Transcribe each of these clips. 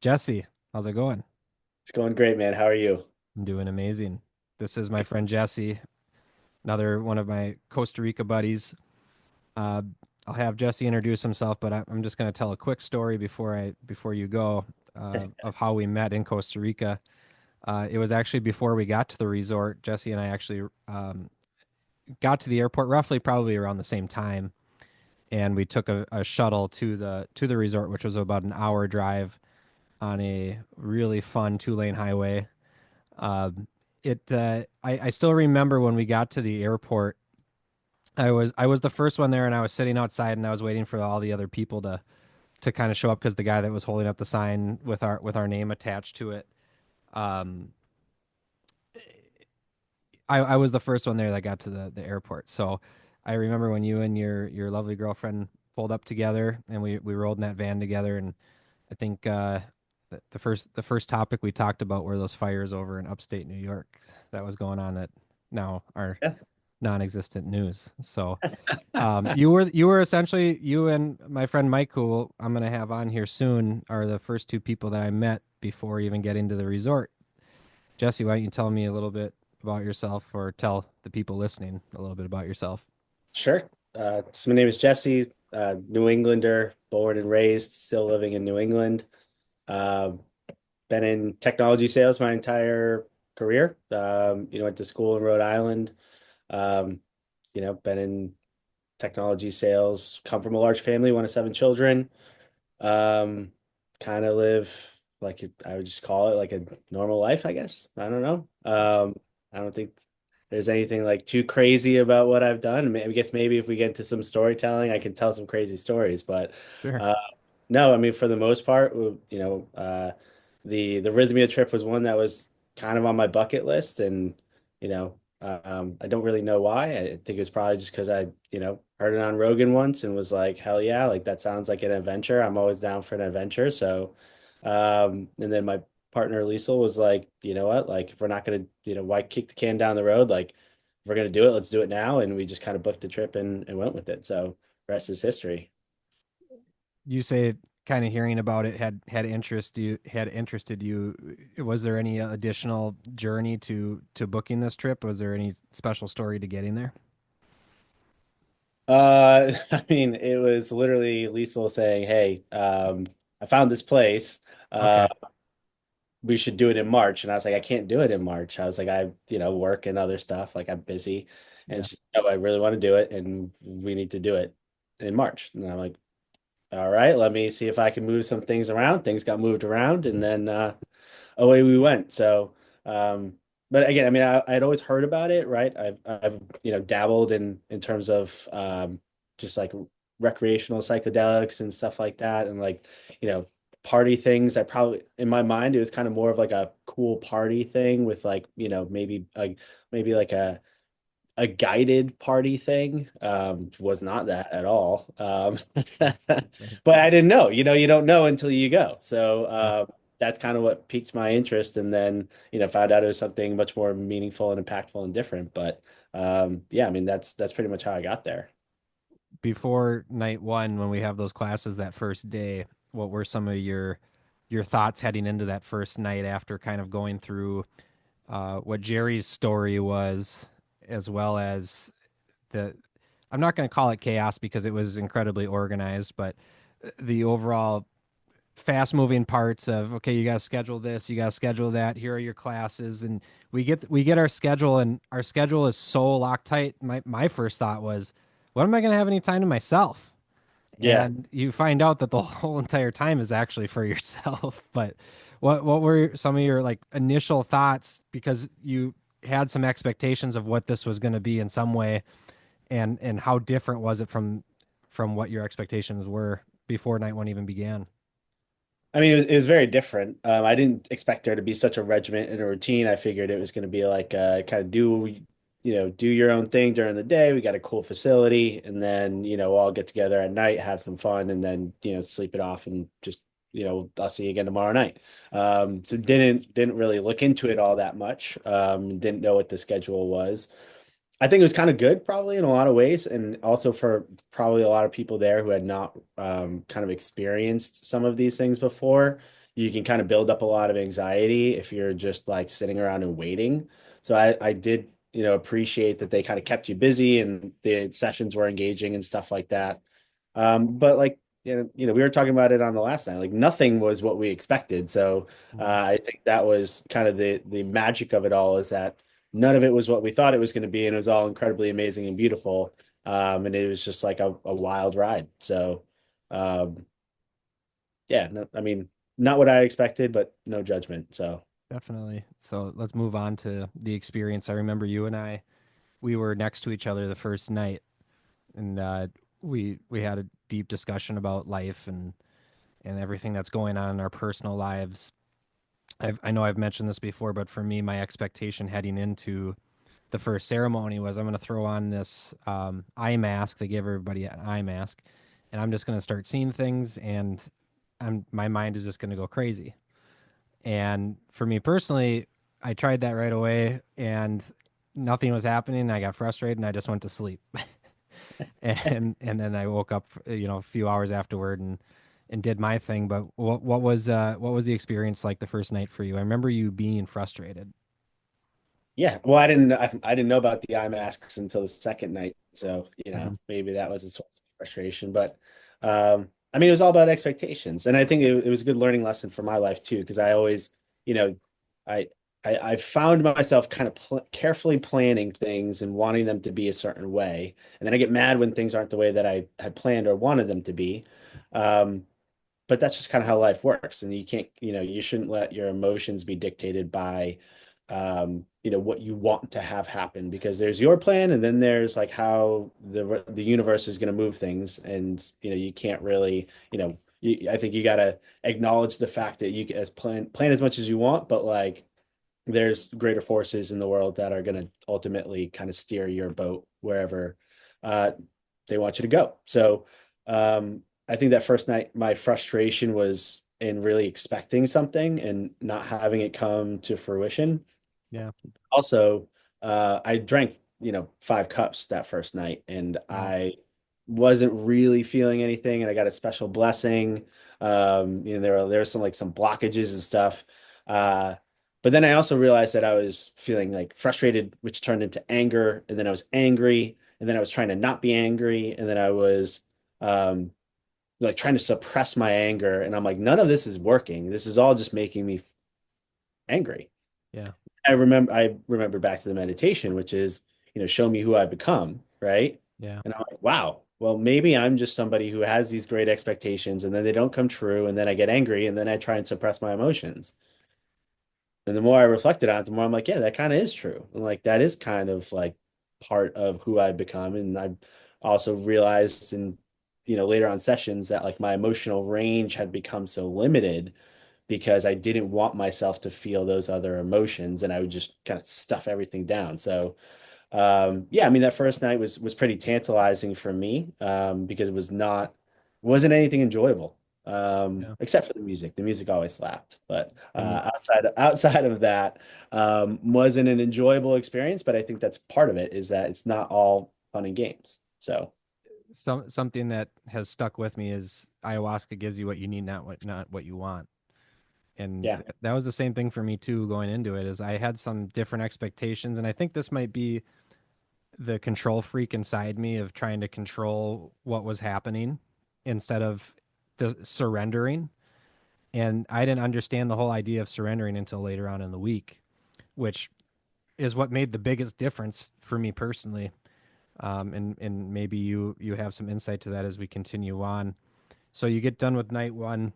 Jesse, how's it going? It's going great, man. How are you? I'm doing amazing. This is my friend Jesse, another one of my Costa Rica buddies. Uh, I'll have Jesse introduce himself, but I'm just going to tell a quick story before you go of how we met in Costa Rica. It was actually before we got to the resort. Jesse and I actually got to the airport roughly probably around the same time, and we took a shuttle to the resort, which was about an hour drive on a really fun 2-lane highway. Um, I still remember when we got to the airport. I was the first one there, and I was sitting outside, and I was waiting for all the other people to kind of show up because the guy that was holding up the sign with our name attached to it. Um, I was the first one there that got to the airport. So I remember when you and your lovely girlfriend pulled up together, and we rode in that van together, and I think the first topic we talked about were those fires over in upstate New York that was going on that now are Yeah. non-existent news. So you were essentially, you and my friend Mike, who I'm gonna have on here soon, are the first two people that I met before even getting to the resort. Jesse, why don't you tell me a little bit about yourself, or tell the people listening a little bit about yourself? Sure. So my name is Jesse, New Englander, born and raised, still living in New England. Uh, Been in technology sales my entire career. Went to school in Rhode Island. Um, been in technology sales, come from a large family, one of seven children. Um, Kind of live I would just call it like a normal life, I guess. I don't know. I don't think there's anything like too crazy about what I've done. I guess maybe if we get into some storytelling, I can tell some crazy stories. But Sure. uh, no, I mean for the most part, the Rhythmia trip was one that was kind of on my bucket list, and I don't really know why. I think it was probably just because I heard it on Rogan once and was like, hell yeah, like that sounds like an adventure. I'm always down for an adventure. So, and then my partner Liesel was like, you know what, like if we're not gonna, why kick the can down the road? Like if we're gonna do it, let's do it now. And we just kind of booked the trip and went with it. So rest is history. You say kind of hearing about it had interested you. Was there any additional journey to booking this trip? Was there any special story to getting there? I mean, it was literally Liesel saying, "Hey, I found this place. Okay. We should do it in March." And I was like, "I can't do it in March." I was like, work and other stuff. Like I'm busy." And Yeah. she's like, "No, I really want to do it, and we need to do it in March." And I'm like, "All right, let me see if I can move some things around." Things got moved around, and then away we went. So, but again, I mean, I'd always heard about it, right? I've dabbled in terms of just like recreational psychedelics and stuff like that, and like you know party things. I probably in my mind it was kind of more of like a cool party thing with like maybe like a guided party thing. Was not that at all. But I didn't know. You don't know until you go. So Yeah. that's kind of what piqued my interest, and then found out it was something much more meaningful and impactful and different. But yeah, I mean that's pretty much how I got there. Before night one, when we have those classes that first day, what were some of your thoughts heading into that first night after kind of going through what Jerry's story was, as well as the I'm not going to call it chaos because it was incredibly organized, but the overall fast moving parts of, okay, you got to schedule this, you got to schedule that, here are your classes, and we get our schedule, and our schedule is so locked tight. My first thought was, when am I going to have any time to myself? Yeah. And you find out that the whole entire time is actually for yourself. But what were some of your like initial thoughts, because you had some expectations of what this was going to be in some way, and how different was it from what your expectations were before night one even began? I mean, it was very different. I didn't expect there to be such a regiment and a routine. I figured it was going to be like kind of do your own thing during the day. We got a cool facility, and then all get together at night, have some fun, and then sleep it off, and just I'll see you again tomorrow night. So didn't really look into it all that much. Didn't know what the schedule was. I think it was kind of good, probably in a lot of ways, and also for probably a lot of people there who had not kind of experienced some of these things before. you can kind of build up a lot of anxiety if you're just like sitting around and waiting. So I did, appreciate that they kind of kept you busy and the sessions were engaging and stuff like that. But like, we were talking about it on the last night. Like nothing was what we expected. So Mhm. I think that was kind of the magic of it all, is that none of it was what we thought it was going to be, and it was all incredibly amazing and beautiful. And it was just like a wild ride. So um, yeah, no, I mean, not what I expected, but no judgment. So Definitely. So let's move on to the experience. I remember you and we were next to each other the first night, and we had a deep discussion about life and everything that's going on in our personal lives. I know I've mentioned this before, but for me, my expectation heading into the first ceremony was I'm going to throw on this eye mask. They gave everybody an eye mask, and I'm just going to start seeing things, and my mind is just going to go crazy. And for me personally, I tried that right away, and nothing was happening. I got frustrated, and I just went to sleep. And then I woke up, a few hours afterward and did my thing. But what was the experience like the first night for you? I remember you being frustrated. yeah, well, I didn't know about the eye masks until the second night, so Mhm. maybe that was a source of frustration. But I mean, it was all about expectations, and I think it was a good learning lesson for my life too, because I always, you know, I I found myself kind of carefully planning things and wanting them to be a certain way, and then I get mad when things aren't the way that I had planned or wanted them to be. Um, but that's just kind of how life works, and you can't, you shouldn't let your emotions be dictated by what you want to have happen, because there's your plan and then there's like how the universe is going to move things, and you can't really, I think you got to acknowledge the fact that you as plan as much as you want, but like there's greater forces in the world that are going to ultimately kind of steer your boat wherever uh, they want you to go. So I think that first night, my frustration was in really expecting something and not having it come to fruition. Yeah. Also, I drank, 5 cups that first night, and Wow. I wasn't really feeling anything, and I got a special blessing. There were some blockages and stuff. Uh, but then I also realized that I was feeling like frustrated, which turned into anger, and then I was angry, and then I was trying to not be angry, and then I was um, like trying to suppress my anger, and I'm like, none of this is working. This is all just making me angry. Yeah. I remember back to the meditation, which is, show me who I become, right? Yeah. And I'm like, wow, well, maybe I'm just somebody who has these great expectations and then they don't come true, and then I get angry and then I try and suppress my emotions. And the more I reflected on it, the more I'm like, yeah, that kind of is true. And like that is kind of like part of who I've become. And I also realized in, later on sessions that like my emotional range had become so limited because I didn't want myself to feel those other emotions, and I would just kind of stuff everything down. So yeah, I mean that first night was pretty tantalizing for me, because wasn't anything enjoyable, Yeah. except for the music. The music always slapped, but And outside of that, wasn't an enjoyable experience. But I think that's part of it, is that it's not all fun and games. So something that has stuck with me is ayahuasca gives you what you need, not what you want. And yeah. that was the same thing for me too going into it. Is I had some different expectations, and I think this might be the control freak inside me of trying to control what was happening instead of the surrendering. And I didn't understand the whole idea of surrendering until later on in the week, which is what made the biggest difference for me personally. And maybe you have some insight to that as we continue on. So you get done with night one,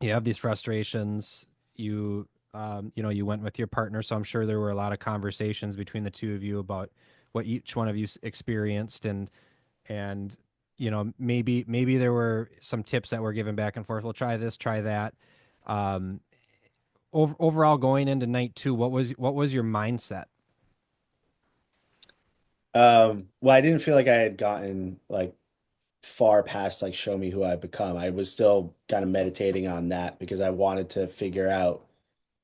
you have these frustrations. You went with your partner, so I'm sure there were a lot of conversations between the two of you about what each one of you experienced, and maybe there were some tips that were given back and forth. Well, try this, try that. Um, overall, going into night two, what was your mindset? Well, I didn't feel like I had gotten like far past like show me who I've become. I was still kind of meditating on that because I wanted to figure out,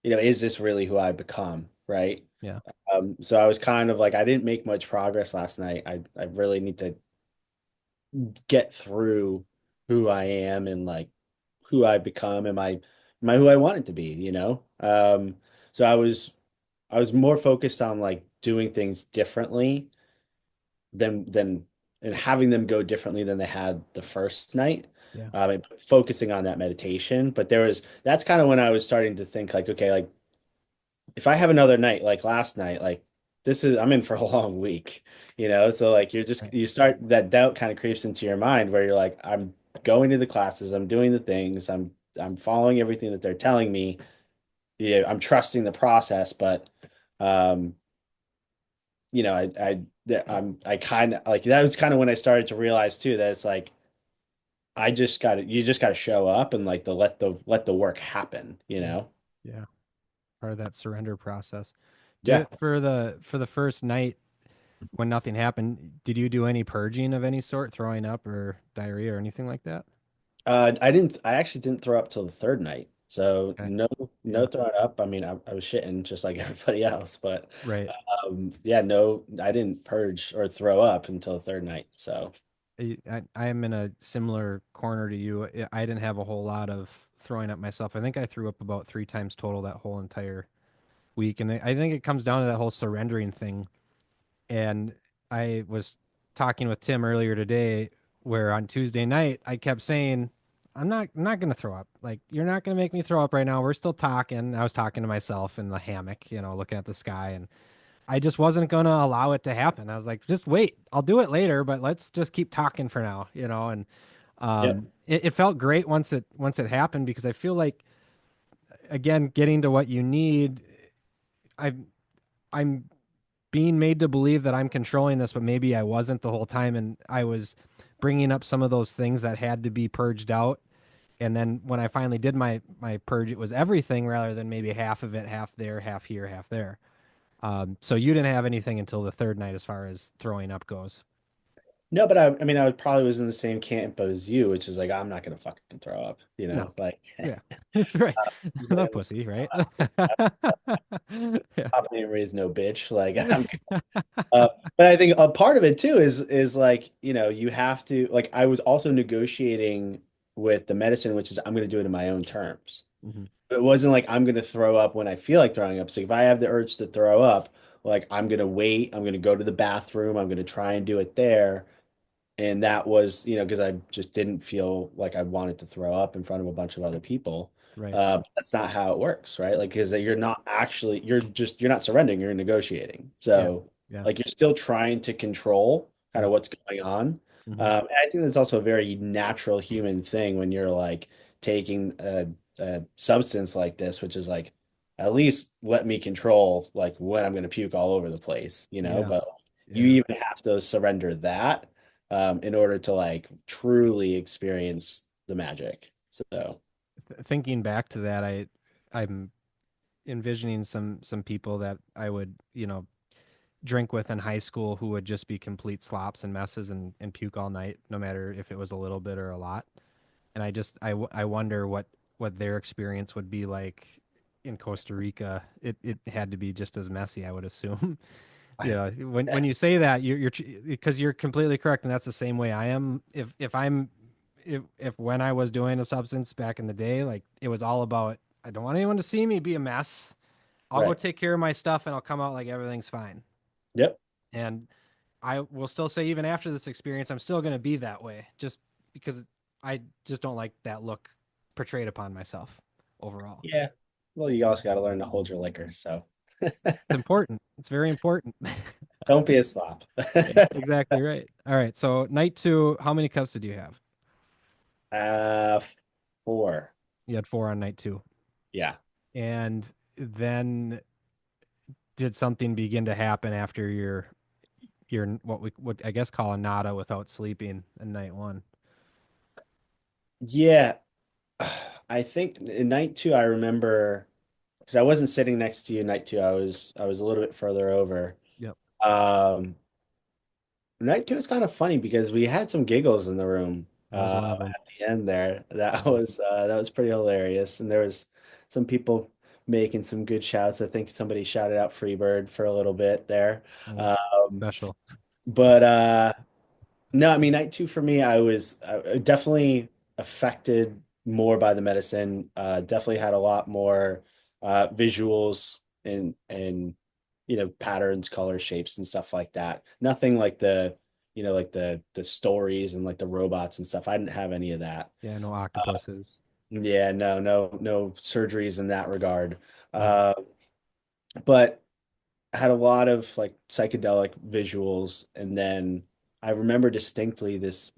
is this really who I've become, right? Yeah, So I was kind of like, I didn't make much progress last night. I really need to get through who I am and like who I've become. Am I am I who I wanted to be, you know? So I was more focused on like doing things differently than and having them go differently than they had the first night. Yeah. And focusing on that meditation. But that's kind of when I was starting to think like, okay, like if I have another night like last night, like I'm in for a long week, you know? So like Right. you start that doubt kind of creeps into your mind where you're like, I'm going to the classes, I'm doing the things, I'm following everything that they're telling me. Yeah, I'm trusting the process, but um, you know, I kind of like that was kind of when I started to realize too that it's like you just got to show up and like let the work happen, you Yeah. know? Yeah. Part of that surrender process. Yeah. For the first night when nothing happened, did you do any purging of any sort, throwing up or diarrhea or anything like that? I actually didn't throw up till the third night. So Okay. no Yeah. throwing up. I mean, I was shitting just like everybody else, but Right. yeah, no, I didn't purge or throw up until the third night. So I am in a similar corner to you. I didn't have a whole lot of throwing up myself. I think I threw up about 3 times total that whole entire week. And I think it comes down to that whole surrendering thing. And I was talking with Tim earlier today, where on Tuesday night I kept saying, I'm not gonna throw up. Like, you're not gonna make me throw up right now. We're still talking. I was talking to myself in the hammock, looking at the sky, and I just wasn't gonna allow it to happen. I was like, just wait. I'll do it later, but let's just keep talking for now. And yeah. it felt great once it happened because I feel like again getting to what you need. I I'm being made to believe that I'm controlling this, but maybe I wasn't the whole time. And I was bringing up some of those things that had to be purged out. And then when I finally did my purge, it was everything rather than maybe half of it, half there, half here, half there. So you didn't have anything until the third night as far as throwing up goes. No, but I mean, probably was in the same camp as you, which is like, I'm not gonna fucking throw up, you No. know, like, Yeah. Right. yeah, Not pussy, right? Yeah. Papa didn't raise no bitch. Like, uh, but I think a part of it too is like, you know, you have to like, I was also negotiating with the medicine, which is I'm gonna do it in my own terms. Mhm. It wasn't like I'm gonna throw up when I feel like throwing up. So if I have the urge to throw up, like I'm gonna wait, I'm gonna go to the bathroom, I'm gonna try and do it there. And that was, you know, because I just didn't feel like I wanted to throw up in front of a bunch of other people. Right. That's not how it works, right? Like, because you're not actually, you're not surrendering, you're negotiating. Yeah. So, Yeah. like, you're still trying to control kind Yep. of what's going on. Hmm. And I think that's also a very natural human thing when you're like taking a substance like this, which is like, at least let me control like when I'm going to puke all over the place, you know? Yeah. But you Yeah. even have to surrender that in order to like truly experience the magic. So, Thinking back to that, I'm envisioning some people that I would, drink with in high school who would just be complete slops and messes and puke all night, no matter if it was a little bit or a lot. And I wonder what their experience would be like in Costa Rica. It had to be just as messy, I would assume. When you say that, you're because you're completely correct, and that's the same way I am. If when I was doing a substance back in the day, like it was all about I don't want anyone to see me be a mess. I'll go right. take care of my stuff and I'll come out like everything's fine. Yep. And I will still say, even after this experience, I'm still going to be that way just because I just don't like that look portrayed upon myself overall. Yeah. Well, you also got to learn to hold your liquor. So It's important. It's very important. don't be a slob. Yeah, exactly right. All right. So, night two, how many cups did you have? uh, four. You had four on night two. Yeah. And then did something begin to happen after your what we would I guess call a nada without sleeping in night one? Yeah. I think in night two, I remember because I wasn't sitting next to you night two. I was a little bit further over. Yep. Um, Night two is kind of funny because we had some giggles in the room I was one of them. at the end there. Mhm. That was pretty hilarious, and there was some people making some good shouts. I think somebody shouted out Freebird for a little bit there. That was Um, special. but no, I mean night two for me, I was definitely affected more by the medicine. Definitely had a lot more visuals and patterns, color, shapes, and stuff like that. Nothing like like the stories and like the robots and stuff. I didn't have any of that. Yeah, no octopuses. Yeah, no surgeries in that regard. Yeah, Uh, but had a lot of like psychedelic visuals, and then I remember distinctly this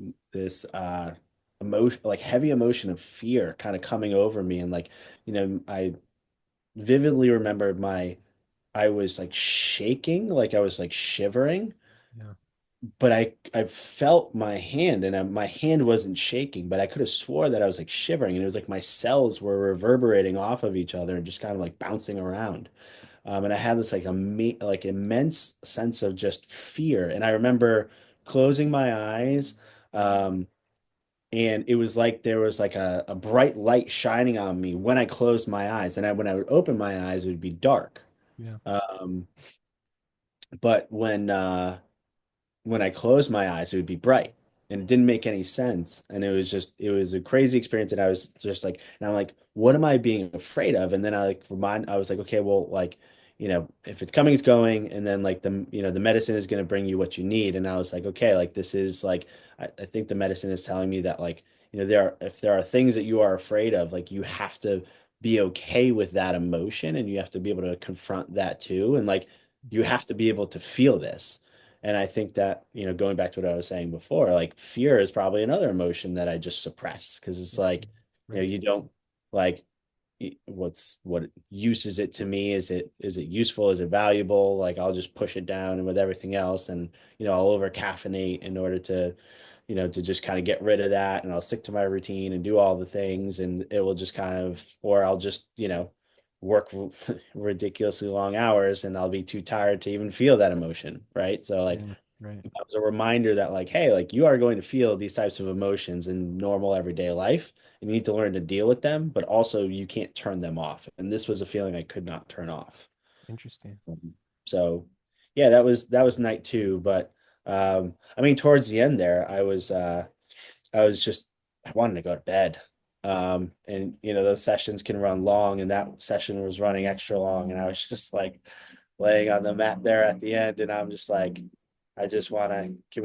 emotion, like heavy emotion of fear kind of coming over me, and like I vividly remember my I was like shaking, like I was like shivering, yeah, but I felt my hand, and my hand wasn't shaking, but I could have swore that I was like shivering, and it was like my cells were reverberating off of each other and just kind of like bouncing around. And I had this like immense sense of just fear. And I remember closing my eyes, um, and it was like there was like a bright light shining on me when I closed my eyes. And when I would open my eyes, it would be dark. yeah, Um, but when I closed my eyes, it would be bright, and it didn't make any sense. And it was a crazy experience. And I was just like, and I'm like, what am I being afraid of? And then I was like, okay, well, like, if it's coming, it's going. And then like the medicine is going to bring you what you need. And I was like, okay, like this is like, I think the medicine is telling me that like, if there are things that you are afraid of, like you have to be okay with that emotion, and you have to be able to confront that too. And like, you have to be able to feel this. And I think that, going back to what I was saying before, like fear is probably another emotion that I just suppress, because it's like, right. you don't like what use is it to me? Is it useful? Is it valuable? Like I'll just push it down, and with everything else, and I'll over caffeinate in order to just kind of get rid of that, and I'll stick to my routine and do all the things, and it will just kind of, or I'll just, work ridiculously long hours, and I'll be too tired to even feel that emotion, right? So like Yeah, right. that was a reminder that like, hey, like you are going to feel these types of emotions in normal everyday life, and you need to learn to deal with them, but also you can't turn them off. And this was a feeling I could not turn off. Interesting. So yeah, that was night two. But I mean, towards the end there, I was just, I wanted to go to bed. And those sessions can run long, and that session was running extra long, and I was just like laying on the mat there at the end, and I'm just like, I just want to, can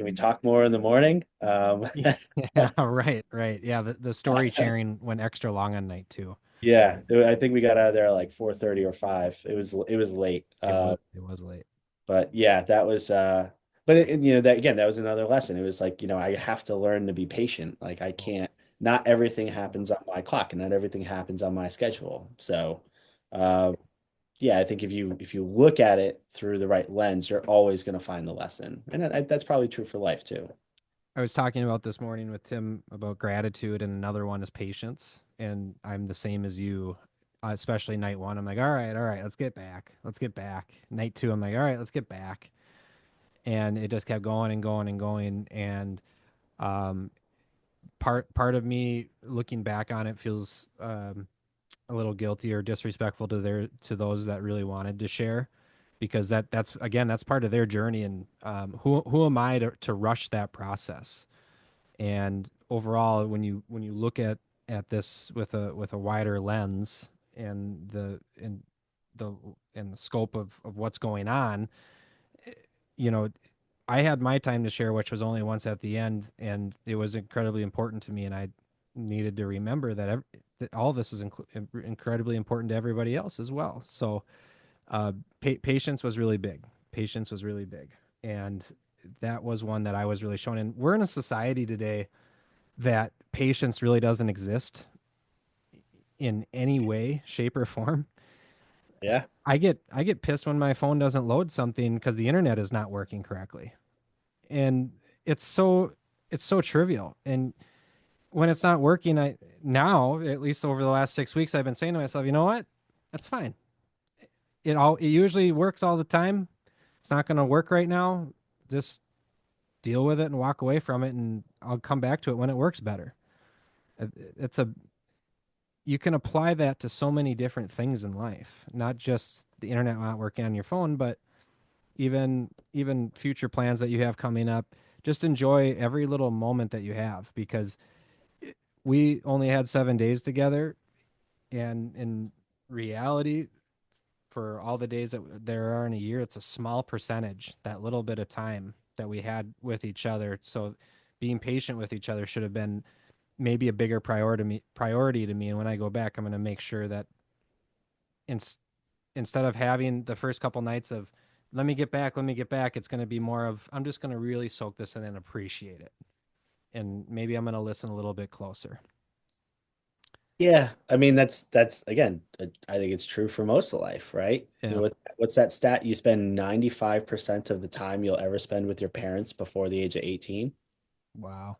we talk more in the morning? Yeah, right, right. Yeah, the story sharing went extra long on night two. Yeah, I think we got out of there like 4:30 or 5. It was late. It was late. But yeah, that was but that again, that was another lesson. It was like, I have to learn to be patient. Like I Well, can't, not everything happens on my clock, and not everything happens on my schedule. So uh yeah, I think if you look at it through the right lens, you're always going to find the lesson. And that's probably true for life too. I was talking about this morning with Tim about gratitude, and another one is patience. And I'm the same as you, especially night one. I'm like, all right, let's get back. Let's get back. Night two, I'm like, all right, let's get back. And it just kept going and going and going. And um, part of me looking back on it feels a little guilty or disrespectful to those that really wanted to share, because that's again, that's part of their journey. And who am I to rush that process? And overall, when you look at this with a wider lens, and the and the scope of what's going on, you know, I had my time to share, which was only once at the end, and it was incredibly important to me, and I needed to remember that all this is incredibly important to everybody else as well. So, patience was really big. Patience was really big, and that was one that I was really shown. And we're in a society today that patience really doesn't exist in any way, shape, or form. Yeah. I get pissed when my phone doesn't load something because the internet is not working correctly, and it's so it's so trivial. And when it's not working, I now, at least over the last 6 weeks, I've been saying to myself, you know what? That's fine. It usually works all the time. It's not going to work right now. Just deal with it and walk away from it, and I'll come back to it when it works better. It's a You can apply that to so many different things in life, not just the internet not working on your phone, but even future plans that you have coming up. Just enjoy every little moment that you have, because we only had 7 days together, and in reality, for all the days that there are in a year, it's a small percentage, that little bit of time that we had with each other. So being patient with each other should have been maybe a bigger priority to me. And when I go back, I'm going to make sure that in, instead of having the first couple nights of let me get back, it's going to be more of I'm just going to really soak this in and appreciate it. And maybe I'm going to listen a little bit closer. Yeah, I mean that's again, I think it's true for most of life, right? You know, Yeah. what's that stat? You spend 95% of the time you'll ever spend with your parents before the age of 18. Wow.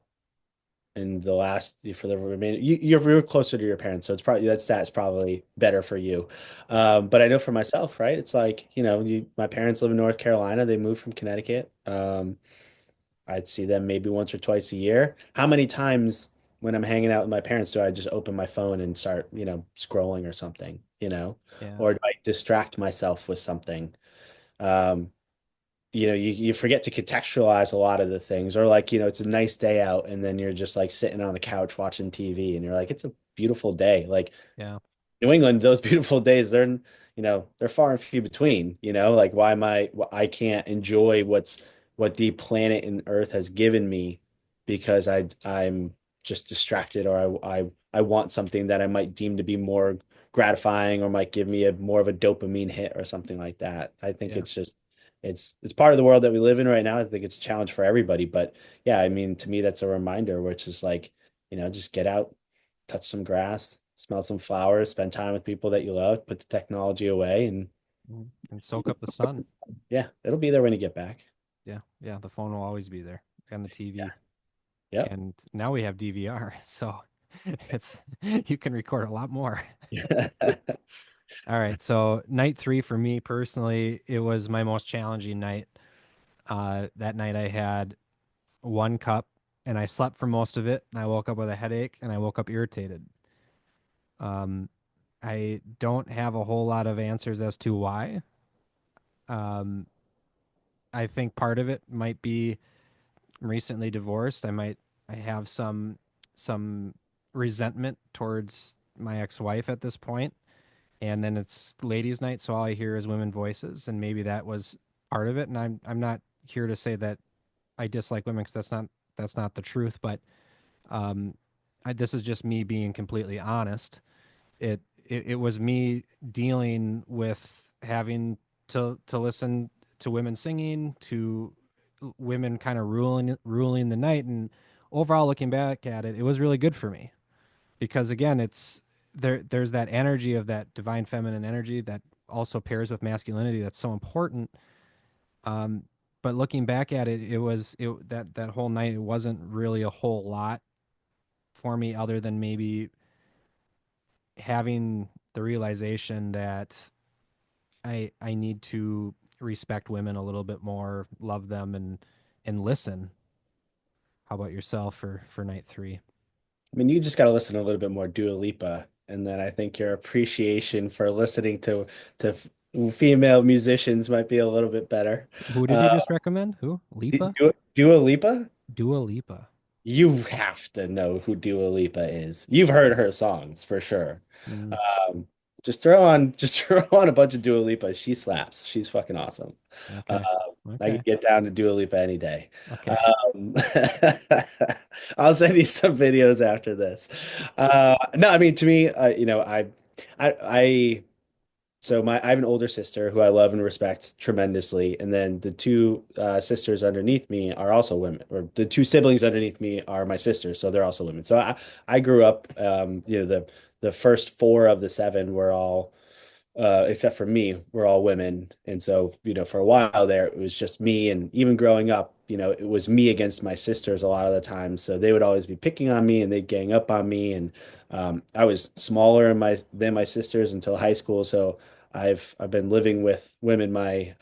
And the last for the remaining you're closer to your parents, so it's probably that stat's probably better for you. But I know for myself, right? It's like, my parents live in North Carolina, they moved from Connecticut. I'd see them maybe once or twice a year. How many times when I'm hanging out with my parents do I just open my phone and start, scrolling or something, Yeah. or do I distract myself with something? Um, you forget to contextualize a lot of the things, or like, it's a nice day out and then you're just like sitting on the couch watching TV and you're like, it's a beautiful day. Like Yeah. New England, those beautiful days, they're far and few between, like I can't enjoy what the planet and Earth has given me because I'm just distracted, or I want something that I might deem to be more gratifying or might give me a more of a dopamine hit or something like that. I think Yeah. it's just it's part of the world that we live in right now. I think it's a challenge for everybody, but yeah, I mean, to me, that's a reminder, which is like, just get out, touch some grass, smell some flowers, spend time with people that you love, put the technology away, and And soak up the sun. yeah, it'll be there when you get back. Yeah. Yeah. The phone will always be there and the Yeah. TV. Yep. And now we have DVR. So it's, you can record a lot more. All right. So night three for me personally, it was my most challenging night. That night I had 1 cup and I slept for most of it. And I woke up with a headache and I woke up irritated. Um, I don't have a whole lot of answers as to why. Um, I think part of it might be I'm recently divorced. I have some resentment towards my ex-wife at this point. And then it's ladies' night, so all I hear is women voices, and maybe that was part of it. And I'm not here to say that I dislike women because that's not the truth. But um, this is just me being completely honest. It was me dealing with having to listen to women singing, to women kind of ruling the night, and overall looking back at it, it was really good for me because again, it's there's that energy of that divine feminine energy that also pairs with masculinity that's so important. Um, but looking back at it, that whole night it wasn't really a whole lot for me other than maybe having the realization that I need to respect women a little bit more, love them and listen. How about yourself for night three? I mean, you just got to listen a little bit more Dua Lipa, and then I think your appreciation for listening to female musicians might be a little bit better. Who did you Uh, just recommend? Who? Lipa? Dua Lipa? Dua Lipa. You have to know who Dua Lipa is. You've heard her songs for sure. Mm, Just throw on a bunch of Dua Lipa. She slaps. She's fucking awesome. okay. I could Okay. get down to Dua Lipa any day. Okay. Um, I'll send you some videos after this. No, I mean, to me, I so I have an older sister who I love and respect tremendously, and then the two sisters underneath me are also women, or the two siblings underneath me are my sisters, so they're also women. So I grew up, the first four of the seven were all except for me, we're all women. And so, for a while there, it was just me. And even growing up, it was me against my sisters a lot of the time. So they would always be picking on me and they'd gang up on me. And I was smaller than my sisters until high school. So I've been living with women my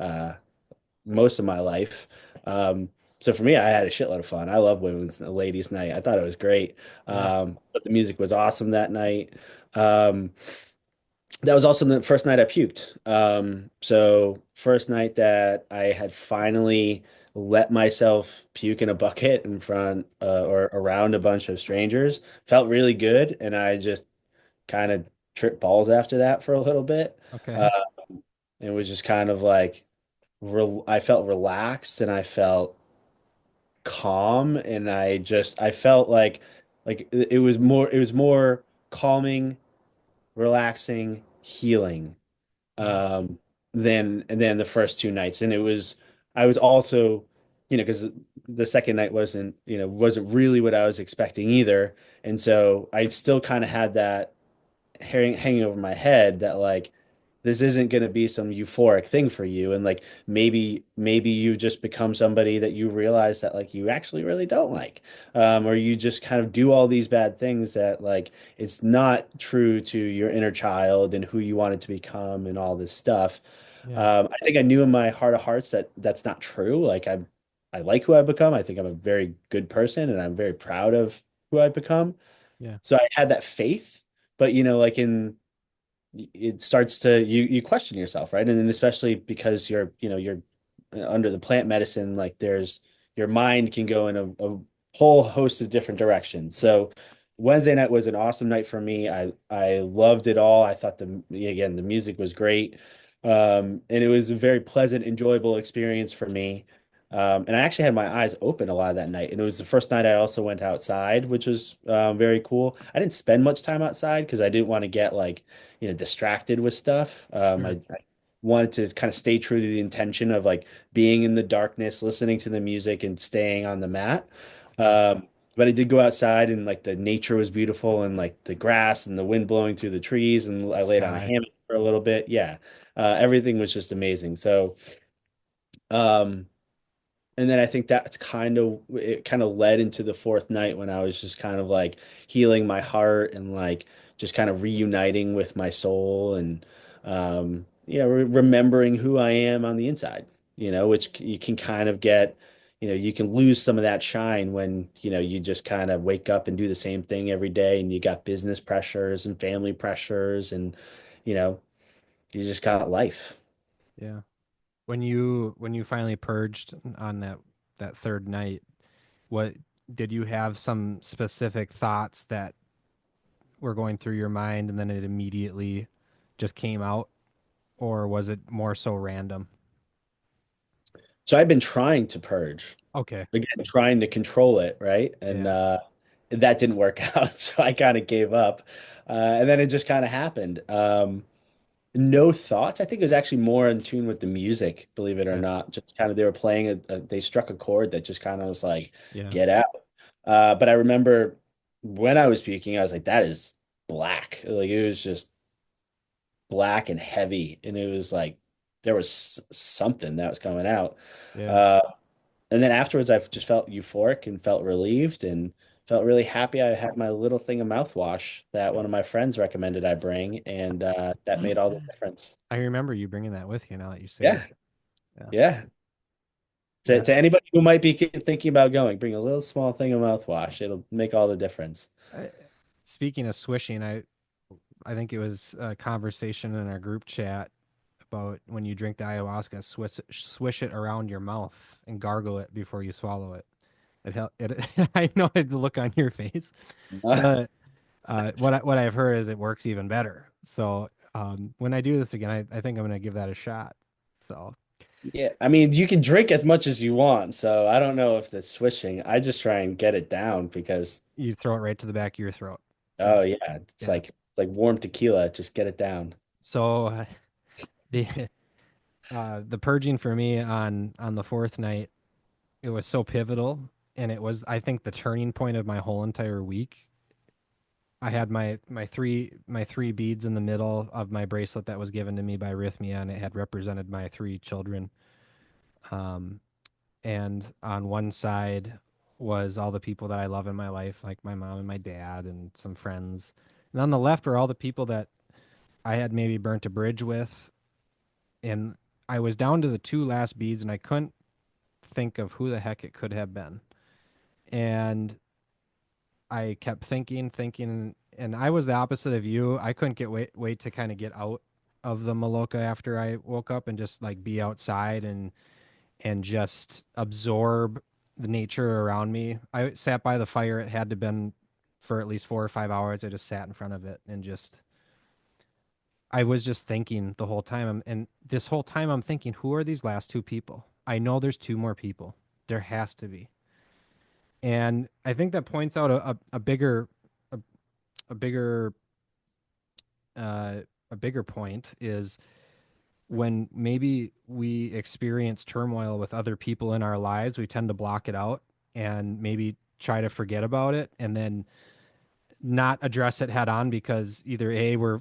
most of my life. So for me, I had a shitload of fun. I love women's ladies' night. I thought it was great. Yeah. But the music was awesome that night. Um, that was also the first night I puked. So first night that I had finally let myself puke in a bucket in front or around a bunch of strangers. Felt really good, and I just kind of tripped balls after that for a little bit. Uh, Okay. it was just kind of like I felt relaxed and I felt calm, and I felt like it was more calming, relaxing, healing Yeah. um than the first two nights. And it was I was also, because the second night wasn't really what I was expecting either. And so I still kind of had that hanging over my head that like this isn't going to be some euphoric thing for you, and like maybe you just become somebody that you realize that like you actually really don't like, or you just kind of do all these bad things that like it's not true to your inner child and who you wanted to become and all this stuff. Yeah. I think I knew in my heart of hearts that that's not true. Like I like who I've become. I think I'm a very good person and I'm very proud of who I've become. Yeah. So I had that faith, but like it starts to you question yourself, right? And then especially because you're under the plant medicine, like there's your mind can go in a whole host of different directions. So Wednesday night was an awesome night for me. I loved it all. I thought the music was great. And it was a very pleasant, enjoyable experience for me. And I actually had my eyes open a lot of that night. And it was the first night I also went outside, which was very cool. I didn't spend much time outside because I didn't want to get like distracted with stuff. Sure. I wanted to kind of stay true to the intention of like being in the darkness, listening to the music, and staying on the mat. Yeah. But I did go outside, and like the nature was beautiful, and like the grass and the wind blowing through the trees, and The I laid on a sky. hammock for a little bit. Yeah, everything was just amazing. So, um, and then I think that's it kind of led into the fourth night when I was just kind of like healing my heart and like just kind of reuniting with my soul and remembering who I am on the inside, which you can kind of get, you can lose some of that shine when, you just kind of wake up and do the same thing every day and you got business pressures and family pressures and, you know, you just got life. Yeah. When you finally purged on that third night, what did you have some specific thoughts that were going through your mind and then it immediately just came out, or was it more so random? So I've been trying to purge. Okay. Again, trying to control it, right? And Yeah. that didn't work out, so I kind of gave up. And then it just kind of happened. No thoughts. I think it was actually more in tune with the music, believe it or Okay. not. Just kind of they were playing they struck a chord that just kind of was like, Yeah. get out. But I remember when I was speaking, I was like, that is black. Like it was just black and heavy, and it was like there was something that was coming out. Yeah. Uh, and then afterwards, I just felt euphoric and felt relieved and felt really happy. I had my little thing of mouthwash that one of my friends recommended I bring, and that made all the difference. I remember you bringing that with you now that you say Yeah, that. Yeah. yeah. To, Yeah. to anybody who might be thinking about going, bring a little small thing of mouthwash. It'll make all the difference. I, speaking of swishing, I think it was a conversation in our group chat about when you drink the ayahuasca, swish it around your mouth and gargle it before you swallow it. It I know the look on your face, but what I've heard is it works even better. So when I do this again, I think I'm gonna give that a shot. So Yeah, I mean, you can drink as much as you want, so I don't know if that's swishing. I just try and get it down because, you throw it right to the back of your throat. Yeah, oh yeah, it's yeah. like warm tequila. Just get it down. So the the purging for me on the fourth night, it was so pivotal, and it was, I think, the turning point of my whole entire week. I had my three beads in the middle of my bracelet that was given to me by Rhythmia, and it had represented my three children. Um, and on one side was all the people that I love in my life, like my mom and my dad and some friends. And on the left were all the people that I had maybe burnt a bridge with. And I was down to the two last beads, and I couldn't think of who the heck it could have been. And I kept thinking, and I was the opposite of you. I couldn't wait to kind of get out of the Maloka after I woke up and just like be outside and just absorb the nature around me. I sat by the fire. It had to been for at least 4 or 5 hours. I just sat in front of it and just I was just thinking the whole time. And this whole time I'm thinking, who are these last two people? I know there's two more people. There has to be. And I think that points out a, a bigger uh, a bigger point is when maybe we experience turmoil with other people in our lives, we tend to block it out and maybe try to forget about it and then not address it head on because either A, we're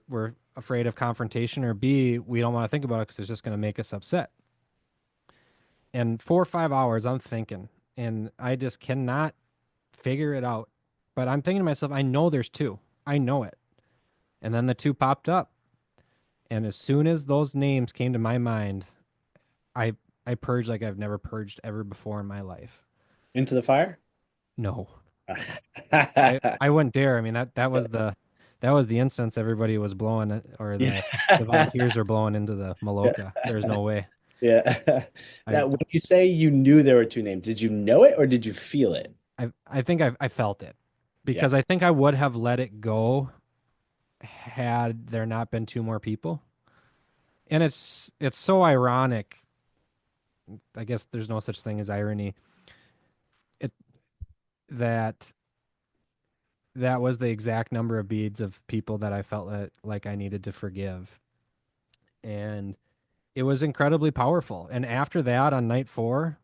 afraid of confrontation, or B, we don't want to think about it because it's just going to make us upset. And 4 or 5 hours, I'm thinking, and I just cannot figure it out. But I'm thinking to myself, I know there's two. I know it. And then the two popped up. And as soon as those names came to my mind, I I purged like I've never purged ever before in my life. Into the fire? No. I wouldn't dare. I mean that was the incense everybody was blowing or Yeah. the volunteers were blowing into the Maloka. There's no way. Yeah. I Now, when you say you knew there were two names, did you know it or did you feel it? I think I felt it Yeah. because I think I would have let it go had there not been two more people. And it's so ironic. I guess there's no such thing as irony. It that that was the exact number of beads of people that I felt like I needed to forgive. And it was incredibly powerful. And after that, on night four,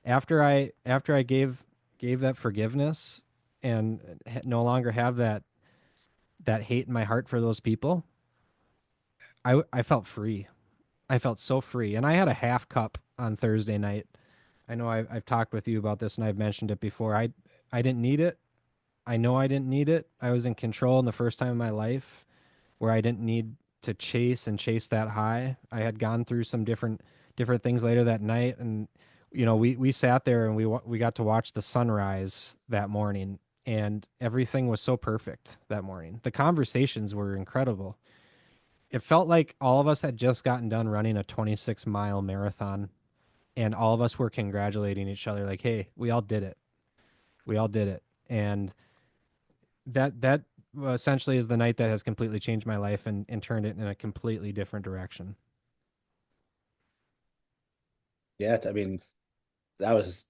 after I gave that forgiveness and no longer have that hate in my heart for those people, I felt free. I felt so free. And I had a half cup on Thursday night. I know I've talked with you about this and I've mentioned it before. I didn't need it. I know I didn't need it. I was in control in the first time in my life where I didn't need to chase that high. I had gone through some different things later that night, and we sat there and we got to watch the sunrise that morning, and everything was so perfect that morning. The conversations were incredible. It felt like all of us had just gotten done running a 26-mile marathon, and all of us were congratulating each other, like, "Hey, we all did it. We all did it." And that essentially is the night that has completely changed my life and turned it in a completely different direction. Yeah, I mean, that was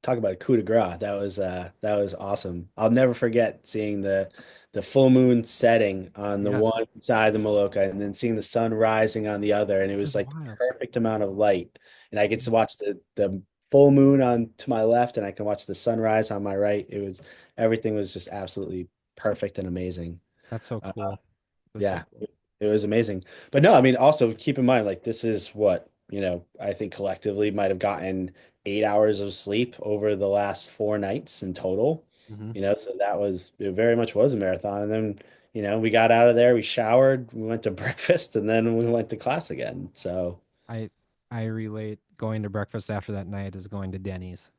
talk about a coup de grace. That was awesome. I'll never forget seeing the full moon setting on the Yes, one side of the Maloka and then seeing the sun rising on the other, and it it was was like the wild. perfect amount of light. And I get to watch the full moon on to my left, and I can watch the sunrise on my right. It was everything was just absolutely perfect and amazing. That's so Uh, cool. It was so yeah, cool. it was amazing. But no, I mean, also keep in mind, like this is what, I think collectively might have gotten 8 hours of sleep over the last 4 nights in total. Hmm. So it very much was a marathon. And then, we got out of there, we showered, we went to breakfast, and then we went to class again. So I I relate going to breakfast after that night is going to Denny's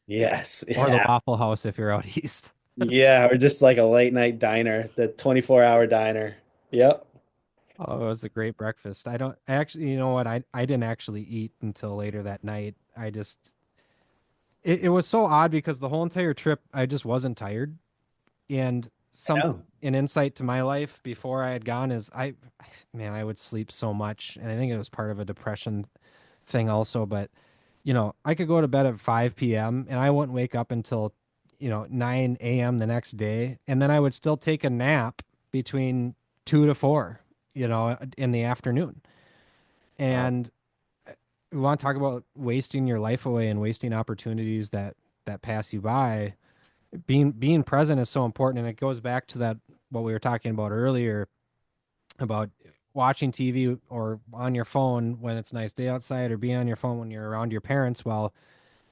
yes, or the yeah. Waffle House if you're out east. Yeah, or just like a late night diner, the 24-hour diner. Yep. Oh, it was a great breakfast. I actually, you know what? I didn't actually eat until later that night. It was so odd because the whole entire trip I just wasn't tired. And I some know. an insight to my life before I had gone is man, I would sleep so much, and I think it was part of a depression thing also. But I could go to bed at 5 p.m. and I wouldn't wake up until 9 a.m. the next day, and then I would still take a nap between 2 to 4, in the afternoon. Wow. And we want to talk about wasting your life away and wasting opportunities that pass you by. Being present is so important, and it goes back to that what we were talking about earlier about watching TV or on your phone when it's a nice day outside, or be on your phone when you're around your parents. Well,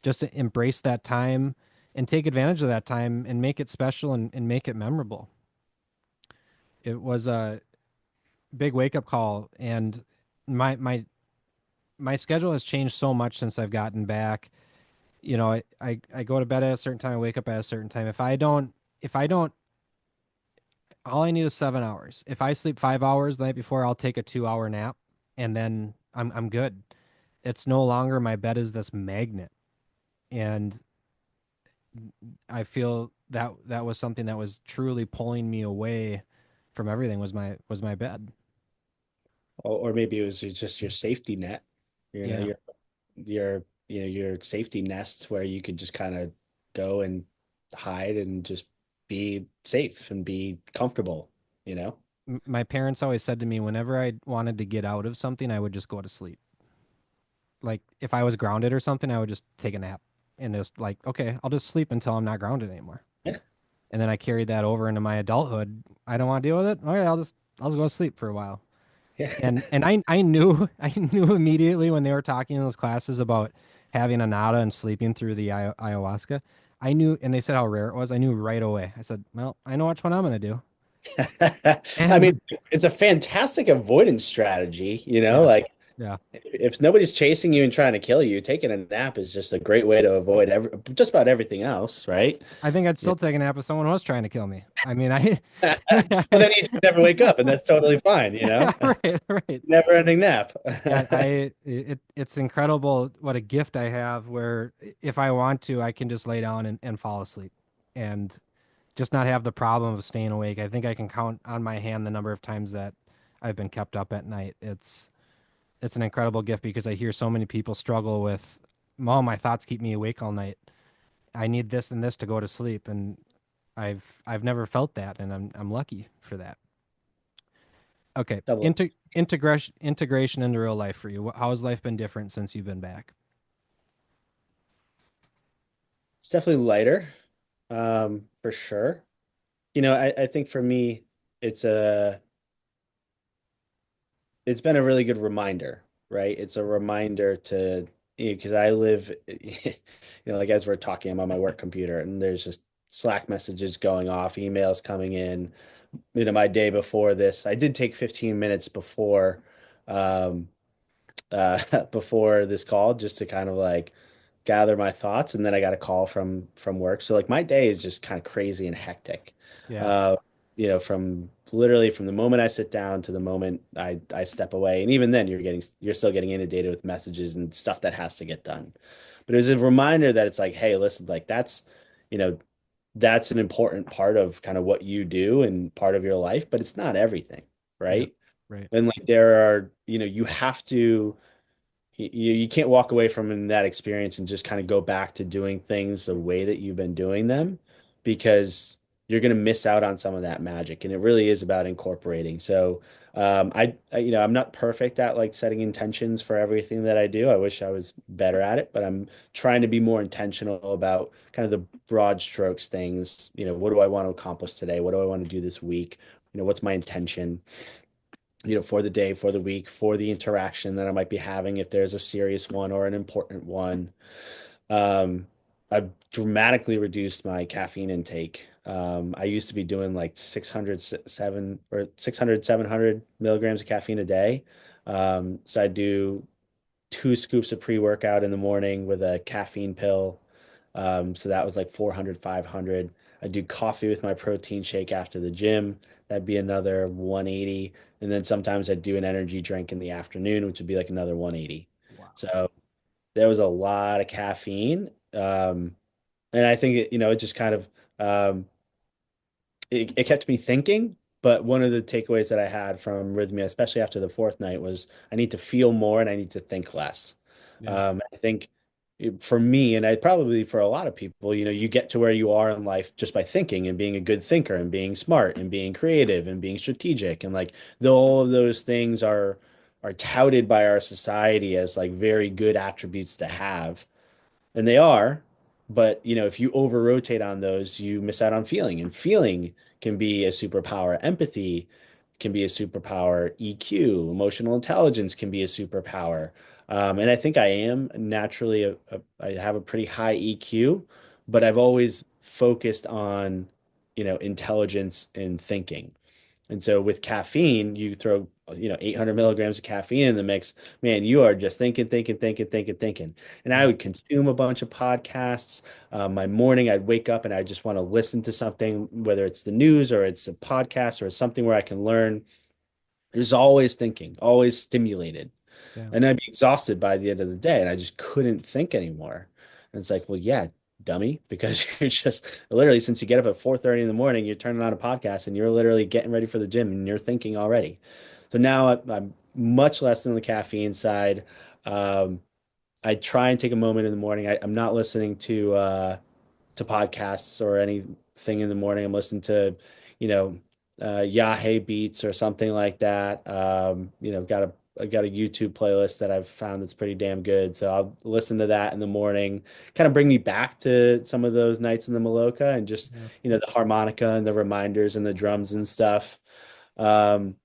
just to embrace that time and take advantage of that time and make it special and make it memorable. It was a big wake up call, and my my my schedule has changed so much since I've gotten back. I go to bed at a certain time, I wake up at a certain time. If I don't all I need is 7 hours. If I sleep 5 hours the night before, I'll take a 2 hour nap and then I'm good. it's no longer my bed is this magnet. And I feel that that was something that was truly pulling me away from everything was my bed. Or maybe it was just your safety net, you know, Yeah. your safety nest where you could just kind of go and hide and just be safe and be comfortable, you know? My parents always said to me whenever I wanted to get out of something, I would just go to sleep. Like if I was grounded or something, I would just take a nap and just like, okay, I'll just sleep until I'm not grounded anymore. Yeah. And then I carried that over into my adulthood. I don't want to deal with it. Okay, I'll just go to sleep for a while. Yeah. And I knew I knew immediately when they were talking in those classes about having a nada and sleeping through the ayahuasca. I knew, and they said how rare it was. I knew right away. I said, well, I know which one I'm gonna do. I mean, And it's a fantastic avoidance strategy, you know, yeah, like yeah. if nobody's chasing you and trying to kill you, taking a nap is just a great way to avoid just about everything else, right? I think I'd Yeah. still take a nap if someone was trying to kill me. I mean, I, Well, then you just never wake up, and that's totally fine, you know? yeah, right, right. Never ending nap. Yeah, it's incredible what a gift I have where if I want to, I can just lay down and fall asleep and just not have the problem of staying awake. I think I can count on my hand the number of times that I've been kept up at night. It's an incredible gift because I hear so many people struggle with, "Mom, my thoughts keep me awake all night. I need this and this to go to sleep." And I've never felt that, and I'm lucky for that. Okay, Double. integration into real life for you. How has life been different since you've been back? It's definitely lighter, for sure. You know, I think for me, it's a it's been a really good reminder, right? It's a reminder to, because I live, like as we're talking, I'm on my work computer and there's just Slack messages going off, emails coming in. My day before this, I did take 15 minutes um, before this call just to kind of like gather my thoughts, and then I got a call from work. So like my day is just kind of crazy and hectic. Yeah, Uh, from literally from the moment I sit down to the moment I step away, and even then you're still getting inundated with messages and stuff that has to get done. But it was a reminder that it's like, hey, listen, like you know, that's an important part of kind of what you do and part of your life, but it's not everything, yeah, right? right. And like there are, you have to you can't walk away from that experience and just kind of go back to doing things the way that you've been doing them because you're going to miss out on some of that magic. And it really is about incorporating. So, I'm not perfect at like setting intentions for everything that I do. I wish I was better at it, but I'm trying to be more intentional about kind of the broad strokes things. What do I want to accomplish today? What do I want to do this week? What's my intention? For the day, for the week, for the interaction that I might be having if there's a serious one or an important one. Um, I've dramatically reduced my caffeine intake. I used to be doing like 700 milligrams of caffeine a day. So I do 2 scoops of pre-workout in the morning with a caffeine pill. So that was like 400, 500. I do coffee with my protein shake after the gym. That'd be another 180. And then sometimes I'd do an energy drink in the afternoon, which would be like another 180. Wow. So there was a lot of caffeine. And I think it just kind of it kept me thinking. But one of the takeaways that I had from Rhythmia, especially after the fourth night, was I need to feel more and I need to think less. Yeah, I think for me, and I probably for a lot of people, you get to where you are in life just by thinking and being a good thinker and being smart and being creative and being strategic. And like all of those things are touted by our society as like very good attributes to have. And they are, but if you over rotate on those, you miss out on feeling. And feeling can be a superpower. Empathy can be a superpower. EQ, emotional intelligence can be a superpower. And I think I am naturally I have a pretty high EQ, but I've always focused on, intelligence and thinking. And so with caffeine, you throw, 800 milligrams of caffeine in the mix, man, you are just thinking, thinking, thinking, thinking, thinking. And I yeah, would consume a bunch of podcasts. My morning, I'd wake up and I just want to listen to something, whether it's the news or it's a podcast or something where I can learn. There's always thinking, always stimulated. Yeah. And I'd be exhausted by the end of the day, and I just couldn't think anymore. And it's like, well, yeah, dummy, because you're just literally, since you get up at 4:30 in the morning, you're turning on a podcast and you're literally getting ready for the gym and you're thinking already. So now I'm much less on the caffeine side. Um, I try and take a moment in the morning. I'm not listening to podcasts or anything in the morning. I'm listening to, you know, Yahoo Beats or something like that. I got a YouTube playlist that I've found that's pretty damn good. So I'll listen to that in the morning, kind of bring me back to some of those nights in the Maloka and just, Yeah. the harmonica and the reminders and the drums and stuff. Um,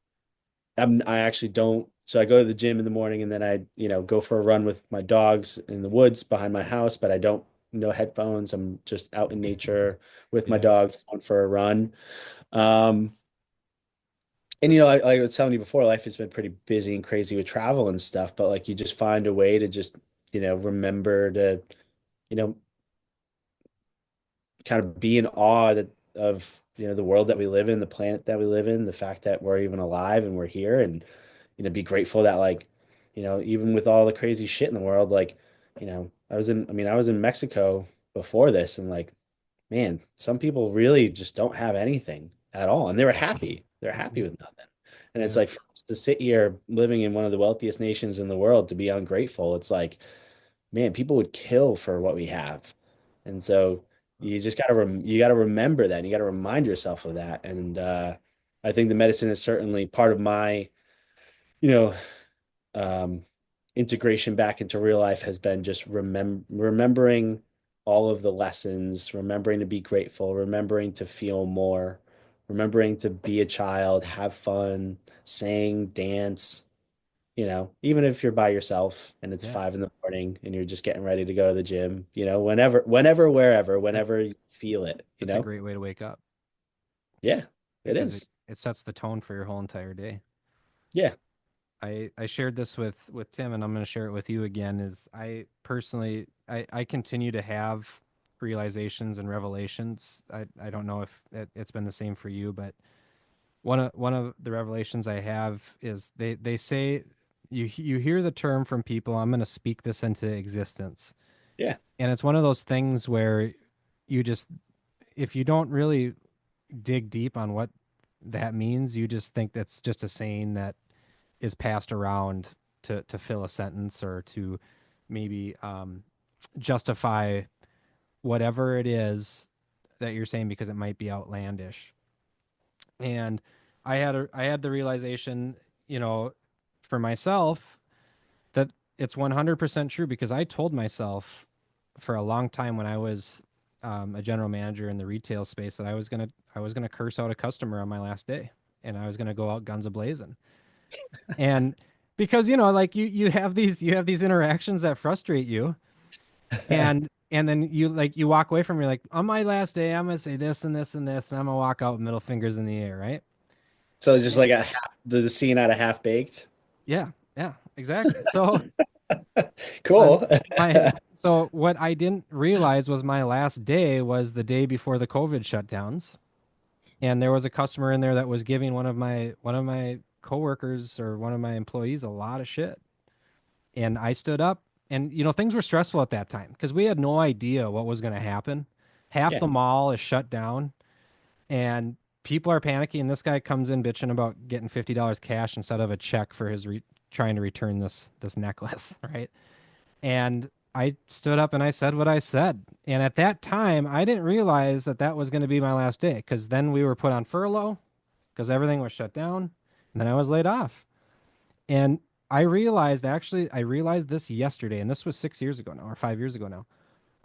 I actually don't. So I go to the gym in the morning and then I, go for a run with my dogs in the woods behind my house, but I don't, no headphones. I'm just out in nature with my Yeah. dogs going for a run. Um, and like I was telling you before, life has been pretty busy and crazy with travel and stuff, but like you just find a way to just, remember to, you know, kind of be in awe of, the world that we live in, the planet that we live in, the fact that we're even alive and we're here and be grateful that like, even with all the crazy shit in the world, like, I was in Mexico before this and like, man, some people really just don't have anything at all. And they were happy. They're happy Mhm. with nothing. And it's Yeah. like for us to sit here living in one of the wealthiest nations in the world to be ungrateful, it's like, man, people would kill for what we have. And so you just you gotta remember that and you gotta remind yourself of that. And I think the medicine is certainly part of my, you know, um, integration back into real life has been just remembering all of the lessons, remembering to be grateful, remembering to feel more, remembering to be a child, have fun, sing, dance, even if you're by yourself and it's Yeah. 5 in the morning and you're just getting ready to go to the gym, wherever, That, whenever you feel it, that's a great way to wake up Yeah, it because is. it sets the tone for your whole entire day. Yeah, I shared this with Tim and I'm going to share it with you again is I personally I continue to have realizations and revelations. I don't know if it's been the same for you, but one of the revelations I have is they say you hear the term from people, I'm going to speak this into existence. yeah, And it's one of those things where you just if you don't really dig deep on what that means, you just think that's just a saying that is passed around to fill a sentence or to maybe justify whatever it is that you're saying because it might be outlandish. And I had the realization, you know, for myself that it's 100% true because I told myself for a long time when I was a general manager in the retail space that I was gonna curse out a customer on my last day and I was gonna go out guns a blazing. And because like you have these interactions that frustrate you and then you walk away from you're like on my last day I'm gonna say this and this and this and I'm gonna walk out with middle fingers in the air, right? so just like the scene out of Half Baked. Yeah, yeah, exactly. So um, Cool. my so what I didn't realize was my last day was the day before the COVID shutdowns, and there was a customer in there that was giving one of my coworkers or one of my employees a lot of shit. And I stood up, and things were stressful at that time because we had no idea what was going to happen. Half Yeah. the mall is shut down, and people are panicking. This guy comes in bitching about getting $50 cash instead of a check for his trying to return this necklace, right? And I stood up and I said what I said. And at that time, I didn't realize that that was going to be my last day because then we were put on furlough because everything was shut down, and then I was laid off. And I realized this yesterday, and this was 6 years ago now, or 5 years ago now.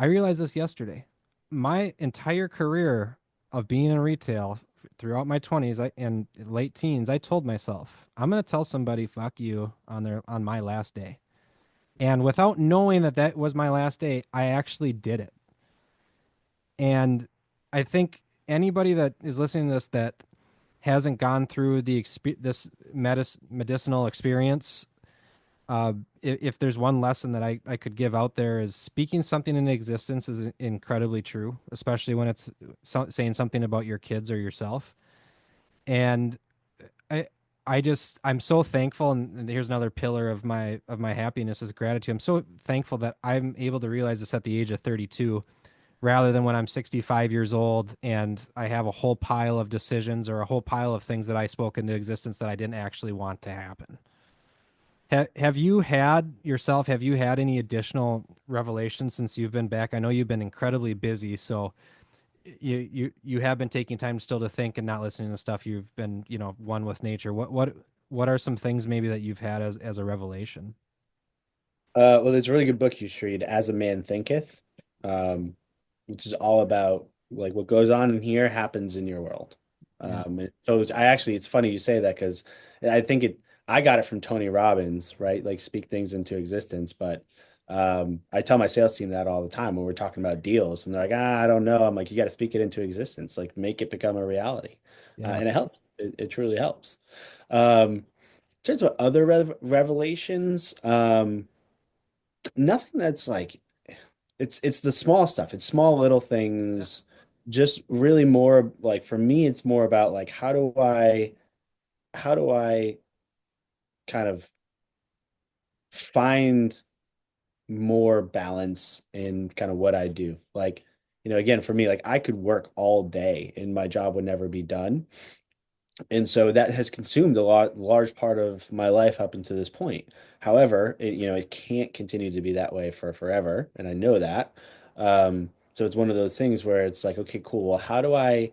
I realized this yesterday. My entire career of being in retail throughout my 20s and late teens, I told myself, I'm going to tell somebody fuck you on my last day. And without knowing that that was my last day, I actually did it. And I think anybody that is listening to this that hasn't gone through this medicinal experience, if there's one lesson that I could give out there is speaking something into existence is incredibly true, especially when it's saying something about your kids or yourself. And I I'm so thankful, and here's another pillar of my happiness is gratitude. I'm so thankful that I'm able to realize this at the age of 32 rather than when I'm 65 years old and I have a whole pile of decisions or a whole pile of things that I spoke into existence that I didn't actually want to happen. Have you had yourself, have you had any additional revelations since you've been back? I know you've been incredibly busy, so you have been taking time still to think and not listening to stuff. You've been, one with nature. What are some things maybe that you've had as a revelation? Well, there's a really good book you should read, As a Man Thinketh, um, which is all about like what goes on in here happens in your world. Yeah. It's funny you say that because I think I got it from Tony Robbins, right? Like speak things into existence. But I tell my sales team that all the time when we're talking about deals, and they're like, I don't know. I'm like, you got to speak it into existence, like make it become a reality, Yeah. and it helps. It truly helps. In terms of other revelations, nothing that's like it's the small stuff. It's small little things. Just really more like for me, it's more about like how do I kind of find more balance in kind of what I do. Like, again, for me, like I could work all day and my job would never be done. And so that has consumed a large part of my life up until this point. However, it can't continue to be that way for forever, and I know that. So it's one of those things where it's like, okay, cool. Well, how do I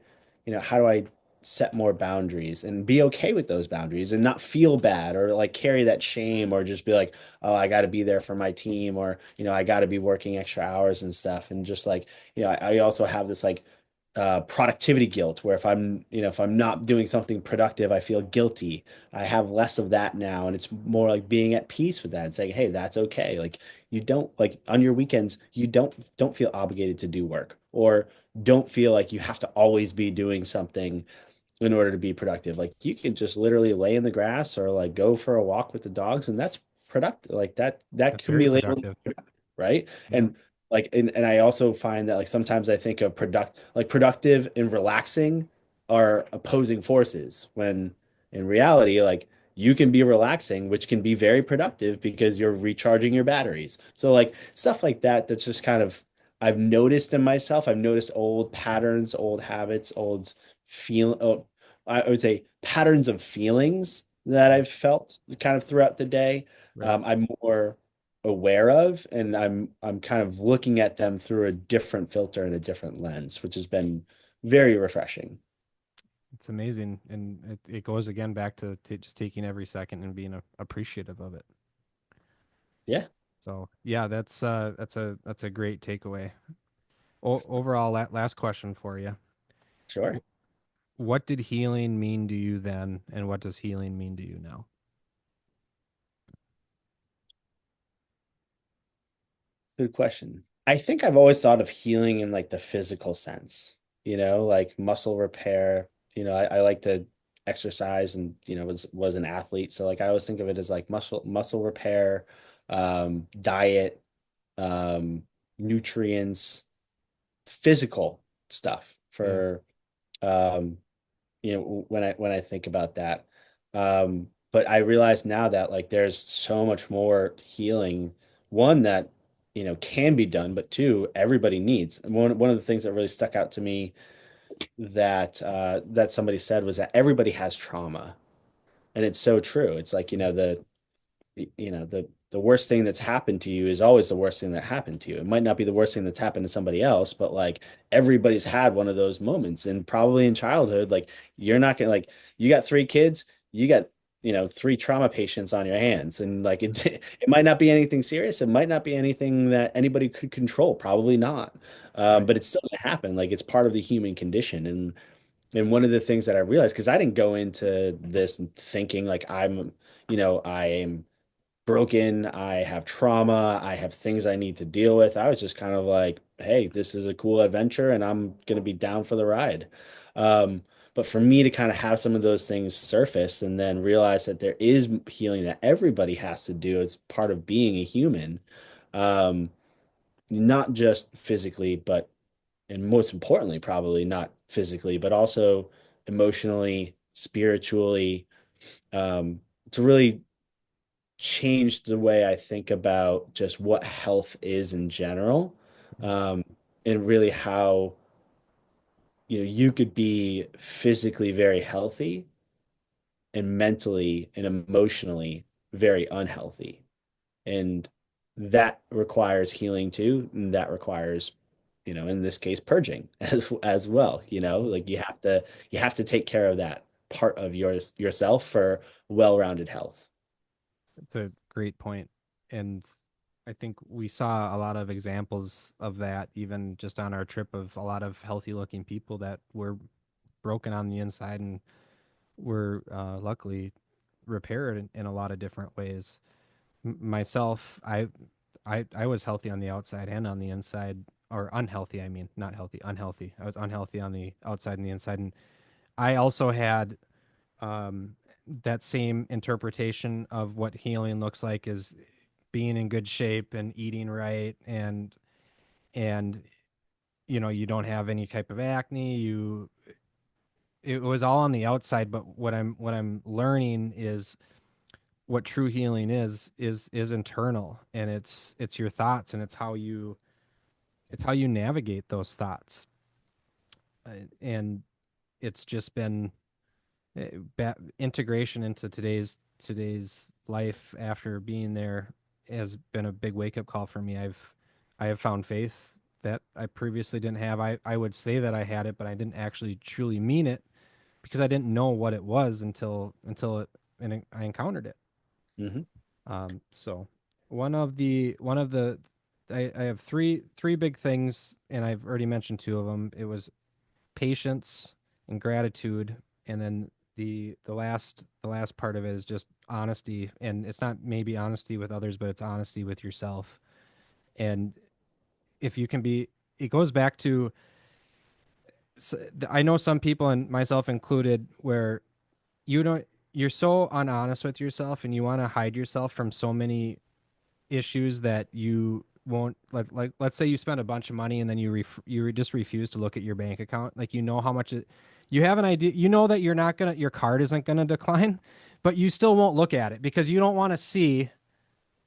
set more boundaries and be okay with those boundaries and not feel bad or like carry that shame or just be like, oh, I got to be there for my team or, I got to be working extra hours and stuff. And just like, I also have this like productivity guilt where if I'm not doing something productive, I feel guilty. I have less of that now, and it's more like being at peace with that and saying, hey, that's okay. Like you don't like on your weekends, you don't feel obligated to do work or don't feel like you have to always be doing something in order to be productive. Like you can just literally lay in the grass or like go for a walk with the dogs, and that's productive. Like that That's can very be labeled productive. right? Yeah. And like and I also find that like sometimes I think of productive and relaxing are opposing forces when in reality like you can be relaxing, which can be very productive because you're recharging your batteries. So like stuff like that that's just kind of I've noticed in myself. I've noticed old patterns, old habits, old feel I would say patterns of feelings that Yeah. I've felt kind of throughout the day. Right. I'm more aware of, and I'm kind of looking at them through a different filter and a different lens, which has been very refreshing. It's amazing. And it goes again back to just taking every second and being appreciative of it. Yeah, So yeah, that's a great takeaway. Overall, last question for you. sure. What did healing mean to you then, and what does healing mean to you now? Good question. I think I've always thought of healing in like the physical sense, like muscle repair. I like to exercise and, was an athlete. So like I always think of it as like muscle repair, diet, um, nutrients, physical stuff Yeah. for um when I think about that. But I realize now that like there's so much more healing, one that can be done, but two, everybody needs. And one of the things that really stuck out to me that somebody said was that everybody has trauma. And it's so true. It's like, the worst thing that's happened to you is always the worst thing that happened to you. It might not be the worst thing that's happened to somebody else, but like everybody's had one of those moments. And probably in childhood, like you're not gonna like you got three kids, you got three trauma patients on your hands. And like Mm. it might not be anything serious. It might not be anything that anybody could control, probably not. Right. But it's still gonna happen. Like it's part of the human condition. And one of the things that I realized, because I didn't go into this thinking like I am broken, I have trauma, I have things I need to deal with. I was just kind of like, hey, this is a cool adventure and I'm going to be down for the ride. Um, but for me to kind of have some of those things surface and then realize that there is healing that everybody has to do as part of being a human, um, not just physically, but and most importantly, probably not physically, but also emotionally, spiritually. to really change the way I think about just what health is in general, um, and really how you could be physically very healthy and mentally and emotionally very unhealthy. And that requires healing too. And that requires, in this case, purging as well. Like you have to take care of that part of yourself for well-rounded health. It's a great point. And I think we saw a lot of examples of that even just on our trip of a lot of healthy looking people that were broken on the inside and were luckily repaired in a lot of different ways. Myself, I was healthy on the outside and on the inside, or unhealthy, I mean, not healthy, unhealthy. I was unhealthy on the outside and the inside. And I also had um, that same interpretation of what healing looks like is being in good shape and eating right and you don't have any type of acne. It was all on the outside, but what I'm learning is what true healing is internal, and it's your thoughts, and it's how you navigate those thoughts. And it's just been integration into today's life after being there has been a big wake up call for me. I have found faith that I previously didn't have. I would say that I had it, but I didn't actually truly mean it because I didn't know what it was until I encountered it. Hmm. So one of the I have three big things, and I've already mentioned two of them. It was patience and gratitude, and then the last part of it is just honesty, and it's not maybe honesty with others, but it's honesty with yourself. And if you can be, it goes back to I know some people and myself included where you don't you're so unhonest with yourself and you want to hide yourself from so many issues that you won't like let's say you spend a bunch of money and then you just refuse to look at your bank account, like how much you have an idea, that you're not gonna your card isn't gonna decline, but you still won't look at it because you don't want to see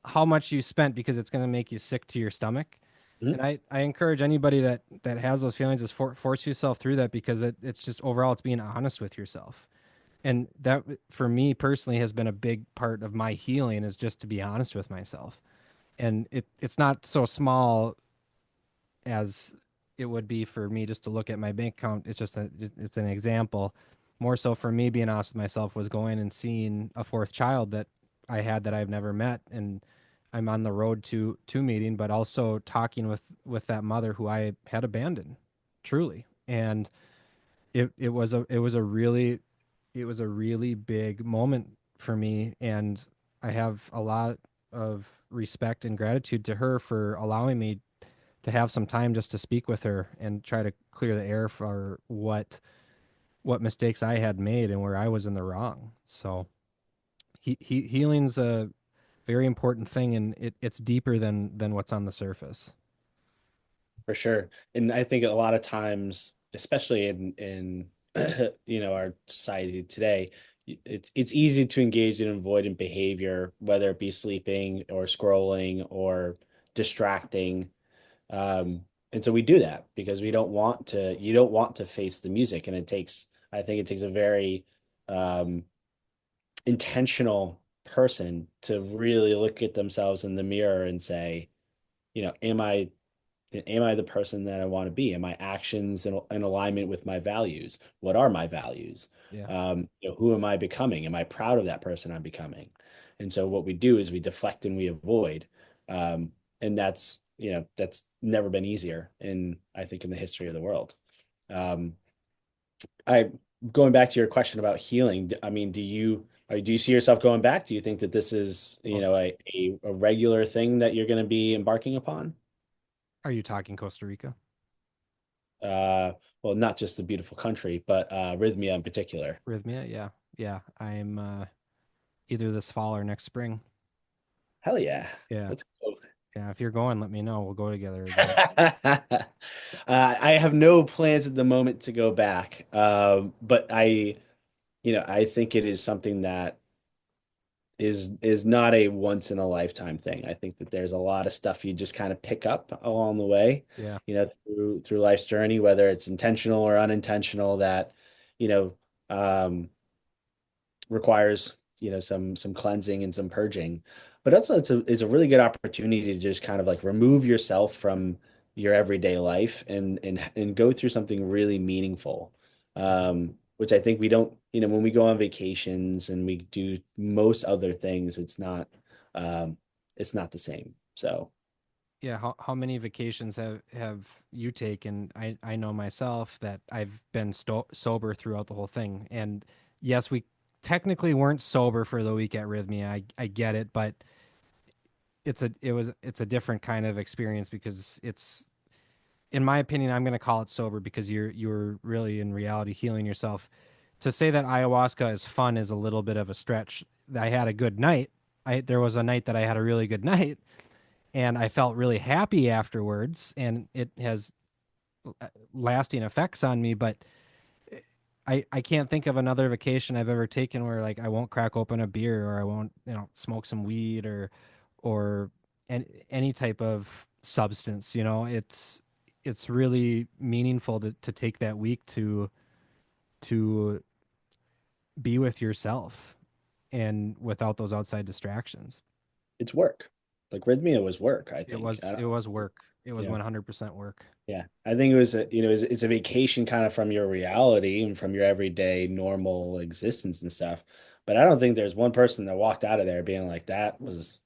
how much you spent because it's gonna make you sick to your stomach. Hmm. And I encourage anybody that has those feelings is force yourself through that because it's just overall it's being honest with yourself. And that for me personally has been a big part of my healing is just to be honest with myself. And it's not so small as it would be for me just to look at my bank account. It's an example. More so for me being honest with myself was going and seeing a fourth child that I had that I've never met, and I'm on the road to meeting, but also talking with that mother who I had abandoned, truly. And it was a really big moment for me, and I have a lot of respect and gratitude to her for allowing me to have some time just to speak with her and try to clear the air for what mistakes I had made and where I was in the wrong. So healing's a very important thing, and it's deeper than what's on the surface. For sure. And I think a lot of times, especially in our society today, it's easy to engage in avoidant behavior, whether it be sleeping or scrolling or distracting. And so we do that because you don't want to face the music. And I think it takes a very um, intentional person to really look at themselves in the mirror and say, am I the person that I want to be? Am my actions in alignment with my values? What are my values? Yeah. Who am I becoming? Am I proud of that person I'm becoming? And so what we do is we deflect and we avoid. And that's never been easier I think in the history of the world. Um, I Going back to your question about healing, I mean, do you see yourself going back? Do you think that this is, Well, a regular thing that you're going to be embarking upon? are you talking Costa Rica? Uh, well, not just the beautiful country, but Rhythmia in particular. Rhythmia? Yeah. Yeah. I'm either this fall or next spring. Hell yeah. Yeah. Let's go. Yeah. If you're going, let me know. We'll go together again. I have no plans at the moment to go back. But I, I think it is something that is not a once in a lifetime thing. I think that there's a lot of stuff you just kind of pick up along the way, Yeah. through life's journey, whether it's intentional or unintentional, that, you know, um, requires, some cleansing and some purging. But also it's a really good opportunity to just kind of like remove yourself from your everyday life and go through something really meaningful. Mhm. Which I think we don't, when we go on vacations and we do most other things, um it's not the same. So Yeah, how many vacations have you taken? I know myself that I've been sober throughout the whole thing. And yes, we technically weren't sober for the week at Rhythmia. I get it, but it's a different kind of experience because it's, in my opinion, I'm going to call it sober because you're really in reality healing yourself. To say that ayahuasca is fun is a little bit of a stretch. I had a good night. There was a night that I had a really good night, and I felt really happy afterwards, and it has lasting effects on me. But I can't think of another vacation I've ever taken where like I won't crack open a beer or I won't smoke some weed or any type of substance. It's really meaningful to take that week to be with yourself and without those outside distractions. it's work. Like Rhythmia was work, I think. I don't, It was work. It was you know, 100% work. Yeah, I think it was it's a vacation kind of from your reality and from your everyday normal existence and stuff. But I don't think there's one person that walked out of there being like that was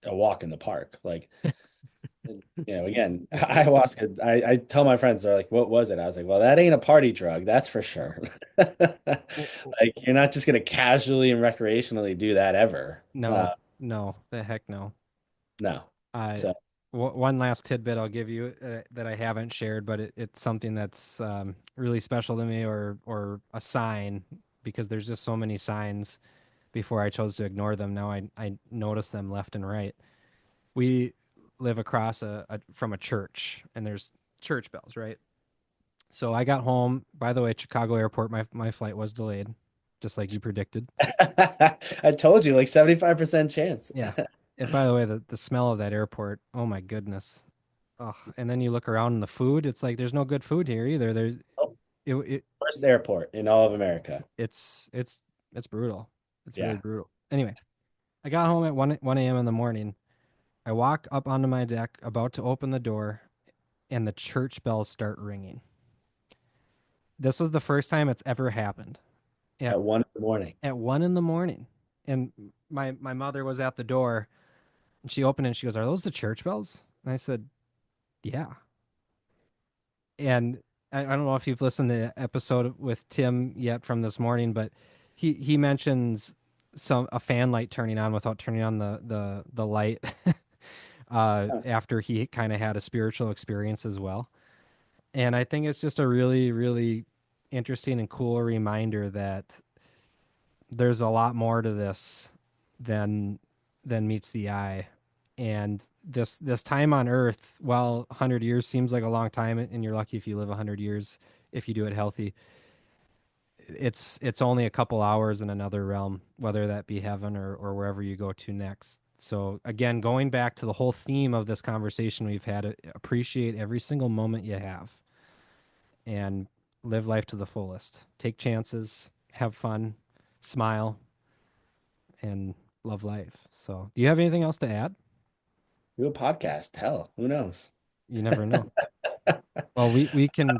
a walk in the park. Like, again, ayahuasca. I tell my friends, they're like, "What was it?" I was like, "Well, that ain't a party drug, that's for No. sure." Well, Like, you're not just gonna casually and recreationally do that ever. no, no, the heck no. No. Uh, So one last tidbit I'll give you that I haven't shared, but it's something that's really special to me, or a sign, because there's just so many signs. Before I chose to ignore them, now I notice them left and right. We live across from a church, and there's church bells, right? So I got home. By the way, Chicago Airport, my flight was delayed, just like you predicted. I told you, like 75% chance. Yeah. And by the way, the smell of that airport, oh my goodness. Oh, and then you look around and the food, it's like there's no good food here either. It, it Worst airport in all of America. it's brutal. It's really Yeah. brutal. Anyway, I got home at 1 a.m. in the morning. I walk up onto my deck, about to open the door, and the church bells start ringing. This is the first time it's ever happened at At 1 in the morning. at 1 in the morning. And my mother was at the door, and she opened it and she goes, "Are those the church bells?" And I said, "Yeah." And I don't know if you've listened to the episode with Tim yet from this morning, but he mentions a fan light turning on without turning on the light Huh. after he kind of had a spiritual experience as well. And I think it's just a really, really interesting and cool reminder that there's a lot more to this than meets the eye. And this time on Earth, while 100 years seems like a long time, and you're lucky if you live 100 years if you do it healthy, it's only a couple hours in another realm, whether that be heaven or wherever you go to next. So again, going back to the whole theme of this conversation we've had, appreciate every single moment you have and live life to the fullest. Take chances, have fun, smile, and love life. So, do you have anything else to add? Do a podcast. Hell, who knows? You never know. Well, we can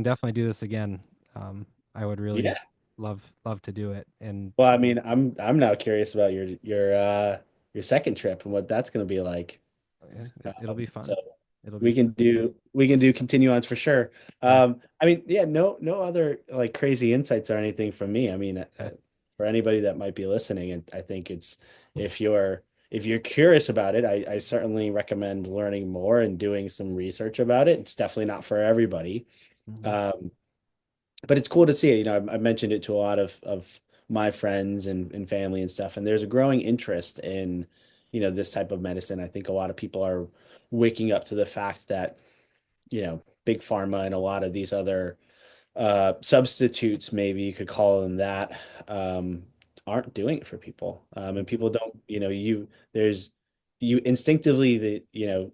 definitely do this again. I would really Yeah. love to do it, and Well, I mean, I'm now curious about your second trip and what that's going to be like. it'll be So fun. It'll be we fun. can do continue-ons for sure. Yeah. I mean, yeah, no other like crazy insights or anything from me. I mean, Okay. for anybody that might be listening, and I think it's if you're if you're curious about it, I certainly recommend learning more and doing some research about it. It's definitely not for everybody. Mhm. Um, but it's cool to see it. I mentioned it to a lot of my friends and family and stuff, and there's a growing interest in, this type of medicine. I think a lot of people are waking up to the fact that, big pharma and a lot of these other substitutes, maybe you could call them that, um, aren't doing it for people. And people don't, you instinctively,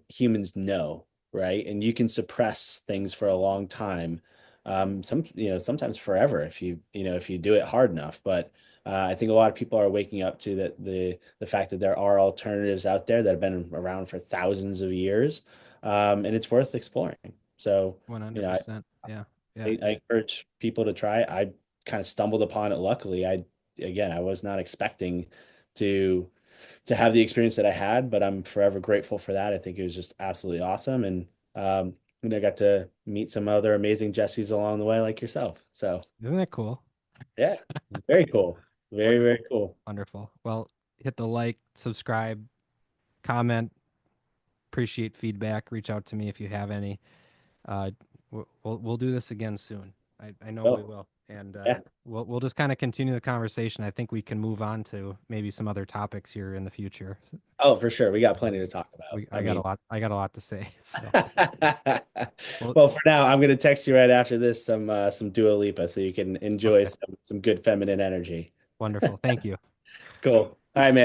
humans know, right? And you can suppress things for a long time. Sometimes forever if you do it hard enough. But I think a lot of people are waking up to the fact that there are alternatives out there that have been around for thousands of years, and it's worth exploring. So, you know, 100%. Yeah. Yeah. I encourage people to try it. I kind of stumbled upon it luckily. I was not expecting to have the experience that I had, but I'm forever grateful for that. I think it was just absolutely awesome. And I got to meet some other amazing Jessies along the way, like yourself. So Isn't it cool? yeah, very cool. Very, very Wonderful. cool. Wonderful. Well, hit the like, subscribe, comment, appreciate feedback. Reach out to me if you have any. Uh, we'll do this again soon. I know we Well, will, and yeah. we'll just kind of continue the conversation. I think we can move on to maybe some other topics here in the future. Oh, for sure. We got plenty Um, to talk about. we I mean, I got a lot to say. So well, well, for now, I'm gonna text you right after this some Dua Lipa so you can enjoy okay, some good feminine energy. wonderful. Thank you. Cool. All right, man.